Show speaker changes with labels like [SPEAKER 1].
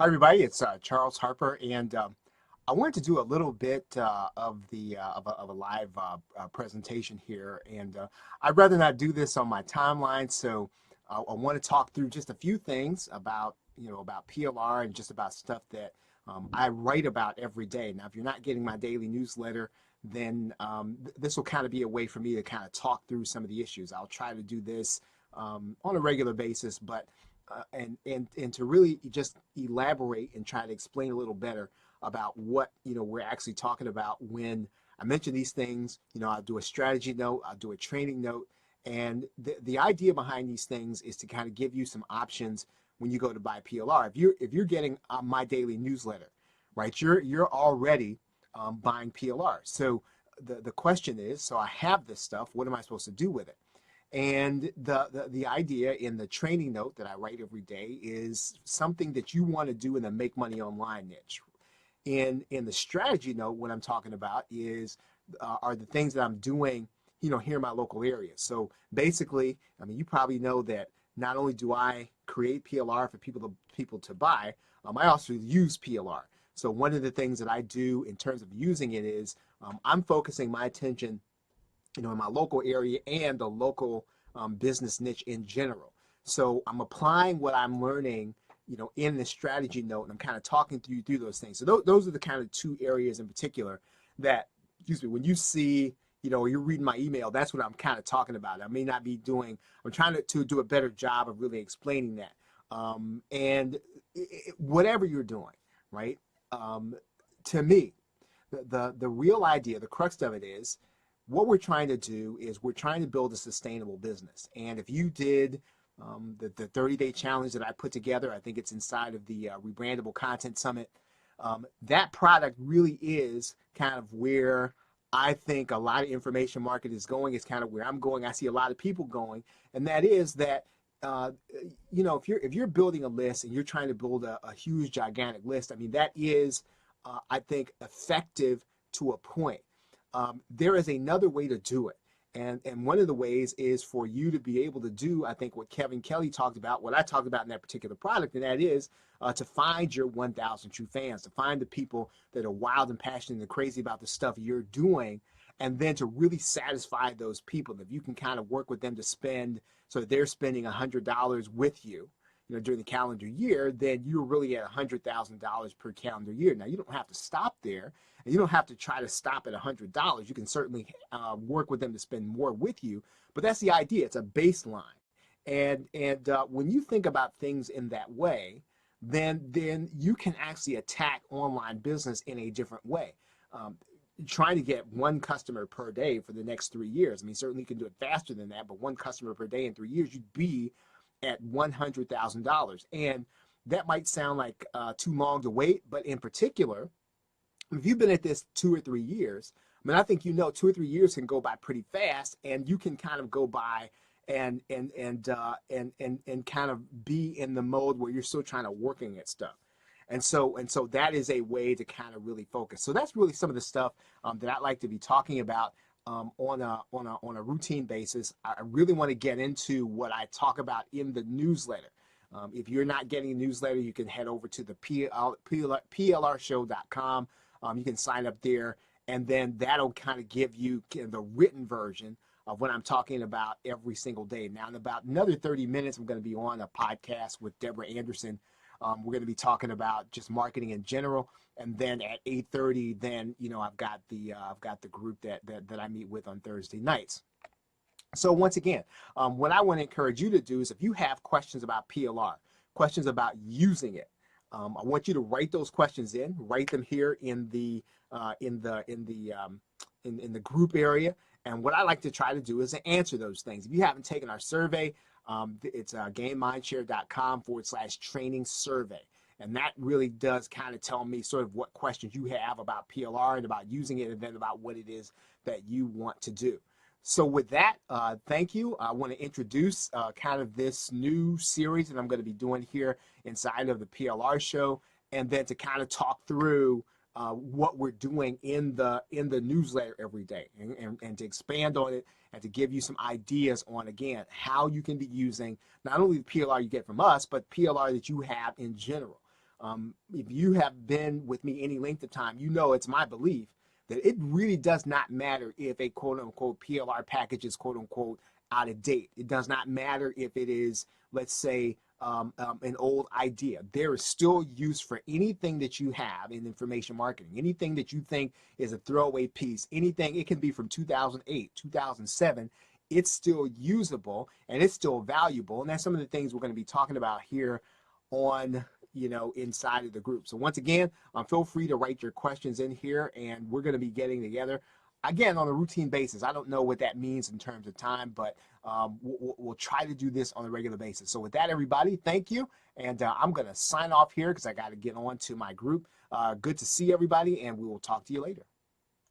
[SPEAKER 1] Hi, everybody. It's Charles Harper, and I wanted to do a little bit of a live presentation here, and I'd rather not do this on my timeline. So I want to talk through just a few things about about PLR and just about stuff that I write about every day. Now, if you're not getting my daily newsletter, then this will kind of be a way for me to kind of talk through some of the issues. I'll try to do this on a regular basis, but and to really just elaborate and try to explain a little better about what we're actually talking about when I mention these things. I'll do a strategy note, I'll do a training note, and the idea behind these things is to kind of give you some options when you go to buy PLR. If you're getting my daily newsletter, right, you're already buying PLR. So the question is, so I have this stuff, what am I supposed to do with it? And the idea in the training note that I write every day is something that you want to do in the make money online niche. In the strategy note, what I'm talking about is are the things that I'm doing, here in my local area. So basically, I mean, you probably know that not only do I create PLR for people to buy, I also use PLR. So one of the things that I do in terms of using it is I'm focusing my attention in my local area and the local business niche in general. So I'm applying what I'm learning, in the strategy note, and I'm kind of talking through those things. So those are the kind of two areas in particular that, excuse me, when you see, you're reading my email, that's what I'm kind of talking about. I may not be doing, I'm trying to do a better job of really explaining that. Whatever you're doing, right? To me, the real idea, the crux of it is, what we're trying to do is we're trying to build a sustainable business. And if you did the 30-day challenge that I put together, I think it's inside of the Rebrandable Content Summit, that product really is kind of where I think a lot of information market is going. It's kind of where I'm going. I see a lot of people going. And that is that, if you're building a list and you're trying to build a huge, gigantic list, I mean, that is, I think, effective to a point. There is another way to do it. And one of the ways is for you to be able to do, I think, what Kevin Kelly talked about, what I talked about in that particular product, and that is to find your 1,000 true fans, to find the people that are wild and passionate and crazy about the stuff you're doing, and then to really satisfy those people. If you can kind of work with them to spend, so they're spending $100 with you, during the calendar year, then you're really at $100,000 per calendar year. Now, you don't have to stop there, and you don't have to try to stop at $100. You can certainly work with them to spend more with you, but that's the idea. It's a baseline. And when you think about things in that way, then you can actually attack online business in a different way. Trying to get one customer per day for the next 3 years. I mean, certainly you can do it faster than that, but one customer per day in 3 years, you'd be at $100,000. And that might sound like too long to wait, but in particular, if you've been at this 2 or 3 years, I mean, I think 2 or 3 years can go by pretty fast, and you can kind of go by and kind of be in the mode where you're still trying to working at stuff. And so that is a way to kind of really focus. So that's really some of the stuff that I like to be talking about on a routine basis. I really want to get into what I talk about in the newsletter. If you're not getting a newsletter, you can head over to the PLRshow.com. You can sign up there, and then that'll kind of give you the written version of what I'm talking about every single day. Now, in about another 30 minutes, I'm going to be on a podcast with Deborah Anderson. We're going to be talking about just marketing in general, and then at 8:30, then I've got the group that I meet with on Thursday nights. So once again, what I want to encourage you to do is if you have questions about PLR, questions about using it, I want you to write those questions in. Write them here in the group area. And what I like to try to do is to answer those things. If you haven't taken our survey, it's GameMindshare.com/training survey. And that really does kind of tell me sort of what questions you have about PLR and about using it, and then about what it is that you want to do. So with that, thank you. I want to introduce kind of this new series that I'm going to be doing here inside of the PLR show, and then to kind of talk through what we're doing in the newsletter every day, and to expand on it, and to give you some ideas on, again, how you can be using not only the PLR you get from us, but PLR that you have in general. If you have been with me any length of time, you know it's my belief that it really does not matter if a quote unquote PLR package is quote unquote out of date. It does not matter if it is, let's say, an old idea. There is still use for anything that you have in information marketing, anything that you think is a throwaway piece, anything, it can be from 2008, 2007. It's still usable and it's still valuable. And that's some of the things we're going to be talking about here on, inside of the group. So once again, feel free to write your questions in here, and we're going to be getting together again on a routine basis. I don't know what that means in terms of time, but we'll try to do this on a regular basis. So with that, everybody, thank you. And I'm going to sign off here because I got to get on to my group. Good to see everybody, and we will talk to you later.